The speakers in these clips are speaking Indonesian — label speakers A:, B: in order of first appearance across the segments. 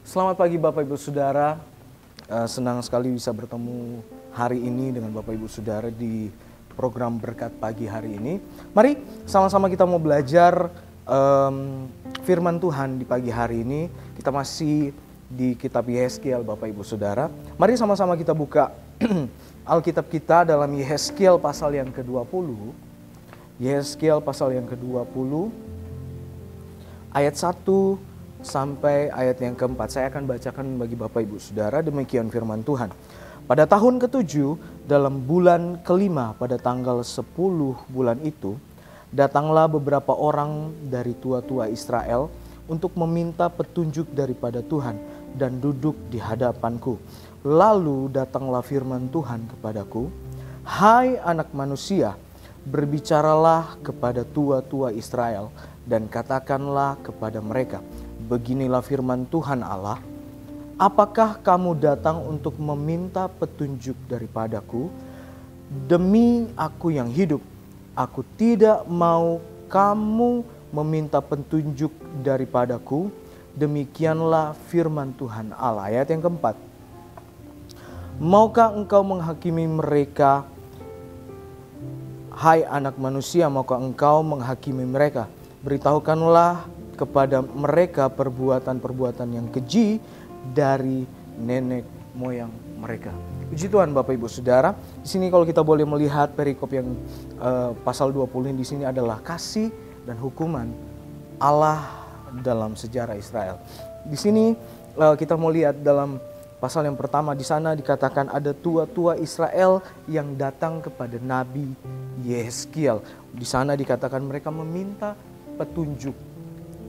A: Selamat pagi Bapak Ibu Saudara, senang sekali bisa bertemu hari ini dengan Bapak Ibu Saudara di program Berkat Pagi hari ini. Mari sama-sama kita mau belajar firman Tuhan di pagi hari ini. Kita masih di kitab Yehezkiel Bapak Ibu Saudara. Mari sama-sama kita buka Alkitab kita dalam Yehezkiel pasal yang ke-20. Yehezkiel pasal yang ke-20 ayat 1 sampai ayat yang keempat. Saya akan bacakan bagi Bapak Ibu Saudara, demikian firman Tuhan. Pada tahun ke-7 dalam bulan ke-5 pada tanggal 10 bulan itu, datanglah beberapa orang dari tua-tua Israel untuk meminta petunjuk daripada Tuhan dan duduk di hadapanku. Lalu datanglah firman Tuhan kepadaku, "Hai anak manusia, berbicaralah kepada tua-tua Israel dan katakanlah kepada mereka, beginilah firman Tuhan Allah, apakah kamu datang untuk meminta petunjuk daripadaku? Demi aku yang hidup, aku tidak mau kamu meminta petunjuk daripadaku. Demikianlah firman Tuhan Allah." Ayat yang keempat. "Maukah engkau menghakimi mereka? Hai anak manusia, maukah engkau menghakimi mereka? Beritahukanlah kepada mereka perbuatan-perbuatan yang keji dari nenek moyang mereka." Puji Tuhan Bapak Ibu Saudara. Di sini kalau kita boleh melihat perikop yang pasal 20 di sini adalah kasih dan hukuman Allah dalam sejarah Israel. Di sini kita mau lihat dalam pasal yang pertama, di sana dikatakan ada tua-tua Israel yang datang kepada Nabi Yehezkiel. Di sana dikatakan mereka meminta petunjuk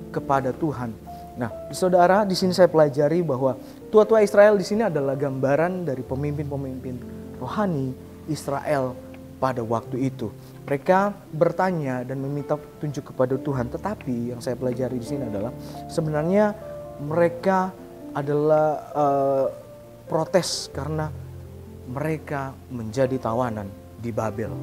A: kepada Tuhan. Nah, saudara, di sini saya pelajari bahwa tua-tua Israel di sini adalah gambaran dari pemimpin-pemimpin rohani Israel pada waktu itu. Mereka bertanya dan meminta petunjuk kepada Tuhan, tetapi yang saya pelajari di sini adalah sebenarnya mereka adalah protes karena mereka menjadi tawanan di Babel.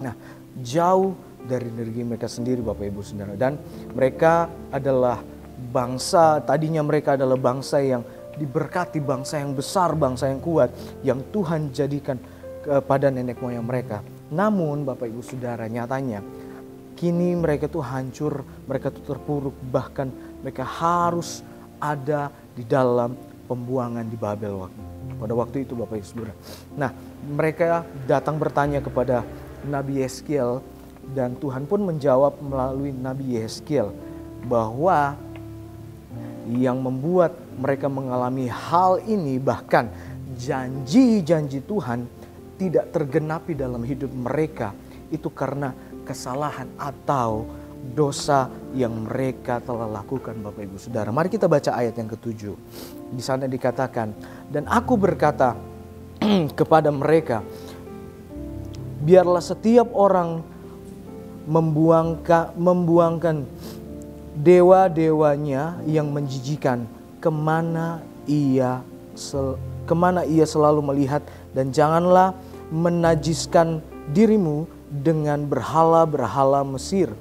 A: Nah, jauh dari negeri mereka sendiri Bapak Ibu Saudara, dan mereka adalah bangsa, tadinya mereka adalah bangsa yang diberkati, bangsa yang besar, bangsa yang kuat yang Tuhan jadikan kepada nenek moyang mereka. Namun Bapak Ibu Saudara, nyatanya kini mereka tuh hancur, mereka tuh terpuruk, bahkan mereka harus ada di dalam pembuangan di Babel pada waktu itu Bapak Ibu Saudara. Nah, mereka datang bertanya kepada Nabi Yehezkiel, dan Tuhan pun menjawab melalui Nabi Yehezkiel bahwa yang membuat mereka mengalami hal ini, bahkan janji-janji Tuhan tidak tergenapi dalam hidup mereka, itu karena kesalahan atau dosa yang mereka telah lakukan Bapak Ibu Saudara. Mari kita baca ayat yang ke-7. Di sana dikatakan, "Dan aku berkata kepada mereka, biarlah setiap orang membuangkan dewa-dewanya yang menjijikan kemana ia selalu melihat, dan janganlah menajiskan dirimu dengan berhala-berhala Mesir.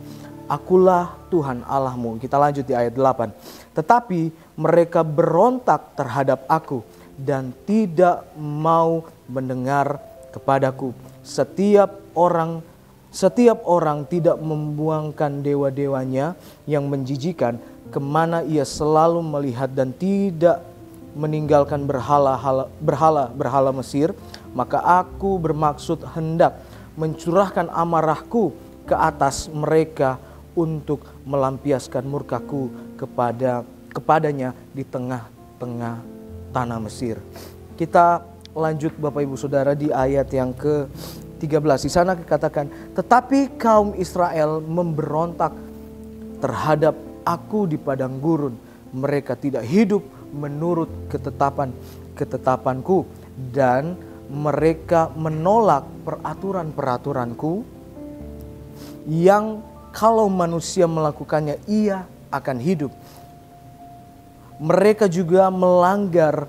A: Akulah Tuhan Allahmu." Kita lanjut di ayat 8. "Tetapi mereka berontak terhadap aku dan tidak mau mendengar kepadaku. Setiap orang tidak membuangkan dewa-dewanya yang menjijikan kemana ia selalu melihat, dan tidak meninggalkan berhala Mesir, maka aku bermaksud hendak mencurahkan amarahku ke atas mereka untuk melampiaskan murkaku kepadanya di tengah-tengah tanah Mesir." Kita lanjut Bapak Ibu Saudara di ayat yang ke-13. Di sana dikatakan, "Tetapi kaum Israel memberontak terhadap aku di padang gurun. Mereka tidak hidup menurut ketetapanku, dan mereka menolak peraturan-peraturanku yang kalau manusia melakukannya ia akan hidup. Mereka juga melanggar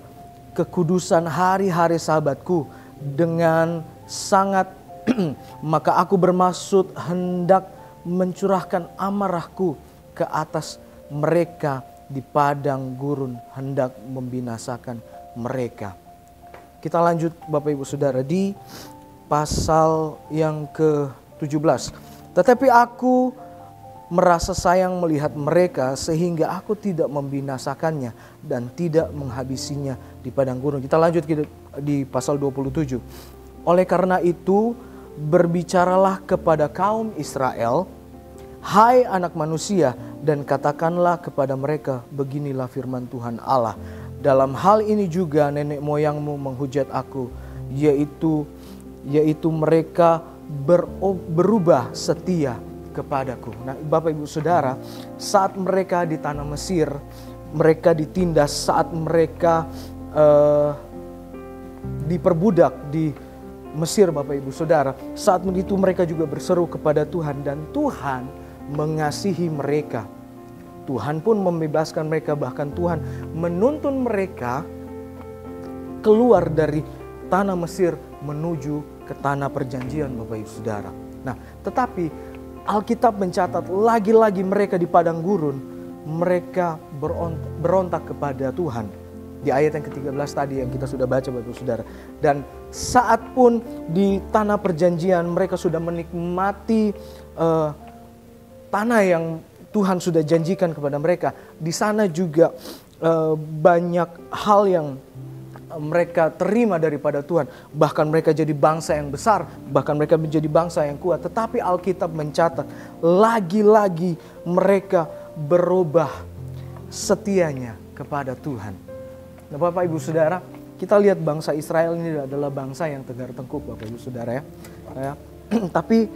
A: kekudusan hari-hari Sabatku dengan sangat maka aku bermaksud hendak mencurahkan amarahku ke atas mereka di padang gurun hendak membinasakan mereka. Kita lanjut Bapak Ibu Saudara di pasal yang ke-17. Tetapi aku merasa sayang melihat mereka sehingga aku tidak membinasakannya dan tidak menghabisinya di padang gurun. Kita lanjut di pasal 27. Oleh karena itu berbicaralah kepada kaum Israel, hai anak manusia, dan katakanlah kepada mereka, beginilah firman Tuhan Allah. Dalam hal ini juga nenek moyangmu menghujat aku, yaitu mereka berubah setia kepadaku. Nah, Bapak Ibu Saudara, saat mereka di tanah Mesir, mereka ditindas, saat mereka diperbudak di Mesir, Bapak Ibu Saudara, saat itu mereka juga berseru kepada Tuhan dan Tuhan mengasihi mereka. Tuhan pun membebaskan mereka, bahkan Tuhan menuntun mereka keluar dari tanah Mesir menuju ke tanah perjanjian, Bapak Ibu Saudara. Nah, tetapi Alkitab mencatat lagi-lagi mereka di padang gurun, mereka berontak kepada Tuhan. Di ayat yang ke-13 tadi yang kita sudah baca, Bapak Ibu Saudara. Dan saat pun di tanah perjanjian mereka sudah menikmati tanah yang Tuhan sudah janjikan kepada mereka. Di sana juga banyak hal yang mereka terima daripada Tuhan. Bahkan mereka jadi bangsa yang besar, bahkan mereka menjadi bangsa yang kuat. Tetapi Alkitab mencatat lagi-lagi mereka berubah setianya kepada Tuhan. Nah, Bapak Ibu Saudara, kita lihat bangsa Israel ini adalah bangsa yang tegar tengkuk, Bapak Ibu Saudara ya. Tapi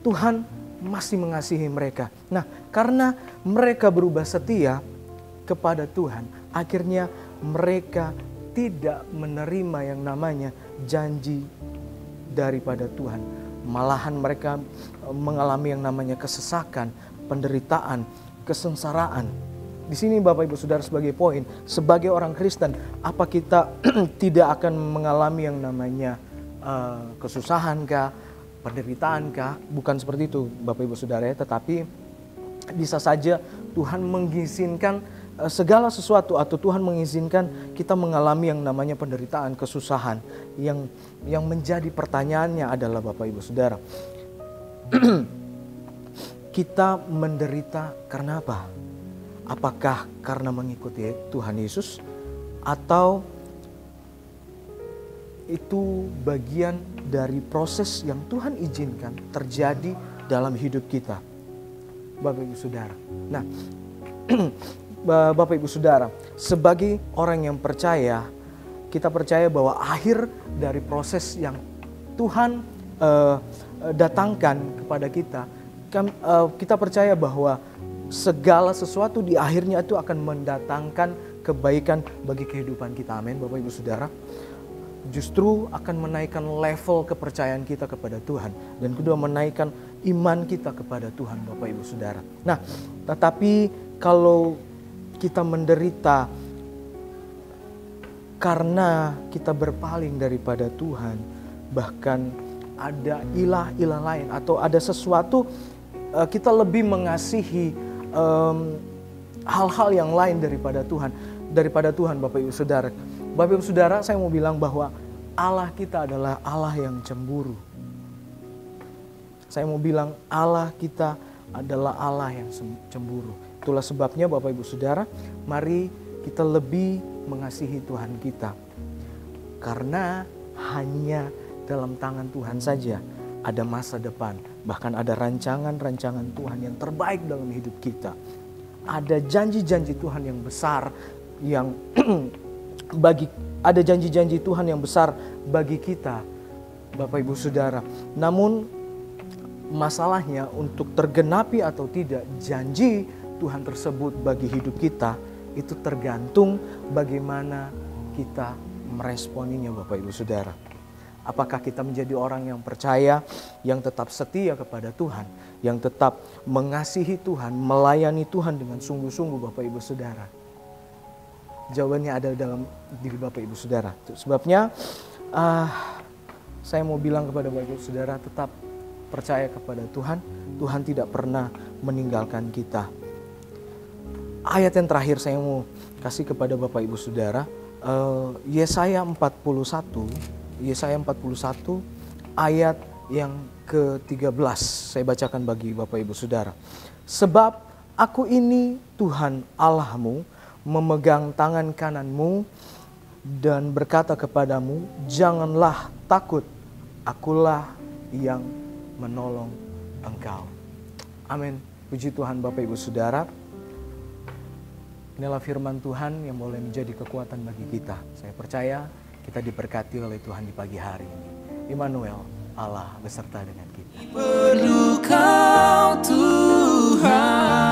A: Tuhan masih mengasihi mereka. Nah, karena mereka berubah setia kepada Tuhan, akhirnya mereka tidak menerima yang namanya janji daripada Tuhan. Malahan mereka mengalami yang namanya kesesakan, penderitaan, kesengsaraan. Di sini Bapak Ibu Saudara sebagai poin, sebagai orang Kristen, apa kita tidak akan mengalami yang namanya kesusahan kah, penderitaan kah? Bukan seperti itu Bapak Ibu Saudara ya, tetapi bisa saja Tuhan mengizinkan segala sesuatu, atau Tuhan mengizinkan kita mengalami yang namanya penderitaan, kesusahan. Yang menjadi pertanyaannya adalah Bapak Ibu Saudara, kita menderita karena apa? Apakah karena mengikuti Tuhan Yesus, atau itu bagian dari proses yang Tuhan izinkan terjadi dalam hidup kita, Bapak Ibu Saudara? Nah, Bapak Ibu Saudara, sebagai orang yang percaya, kita percaya bahwa akhir dari proses yang Tuhan datangkan kepada kita, kita percaya bahwa segala sesuatu di akhirnya itu akan mendatangkan kebaikan bagi kehidupan kita. Amin, Bapak Ibu Saudara. Justru akan menaikkan level kepercayaan kita kepada Tuhan, dan kedua menaikkan iman kita kepada Tuhan, Bapak Ibu Saudara. Nah, tetapi kalau kita menderita karena kita berpaling daripada Tuhan, bahkan ada ilah-ilah lain atau ada sesuatu, kita lebih mengasihi hal-hal yang lain daripada Tuhan, Bapak Ibu Saudara. Bapak Ibu Saudara, saya mau bilang bahwa Allah kita adalah Allah yang cemburu. Saya mau bilang Allah kita adalah Allah yang cemburu. Itulah sebabnya Bapak Ibu Saudara, mari kita lebih mengasihi Tuhan kita. Karena hanya dalam tangan Tuhan saja ada masa depan. Bahkan ada rancangan-rancangan Tuhan yang terbaik dalam hidup kita. Ada janji-janji Tuhan yang besar yang ada janji-janji Tuhan yang besar bagi kita, Bapak Ibu Saudara. Namun masalahnya untuk tergenapi atau tidak janji Tuhan tersebut bagi hidup kita, itu tergantung bagaimana kita meresponinya, Bapak Ibu Saudara. Apakah kita menjadi orang yang percaya, yang tetap setia kepada Tuhan, yang tetap mengasihi Tuhan, melayani Tuhan dengan sungguh-sungguh, Bapak Ibu Saudara? Jawabannya ada dalam diri Bapak Ibu Saudara. Sebabnya saya mau bilang kepada Bapak Ibu Saudara, tetap percaya kepada Tuhan. Tuhan tidak pernah meninggalkan kita. ayat yang terakhir saya mau kasih kepada Bapak Ibu Saudara, Yesaya 41, Yesaya 41 ayat yang ke-13. Saya bacakan bagi Bapak Ibu Saudara. Sebab aku ini Tuhan Allahmu, memegang tangan kananmu dan berkata kepadamu, janganlah takut, akulah yang menolong engkau. Amin. Puji Tuhan Bapak Ibu Saudara. Inilah firman Tuhan yang boleh menjadi kekuatan bagi kita. Saya percaya kita diberkati oleh Tuhan di pagi hari ini. Immanuel, Allah beserta dengan kita.
B: Perlu kau Tuhan.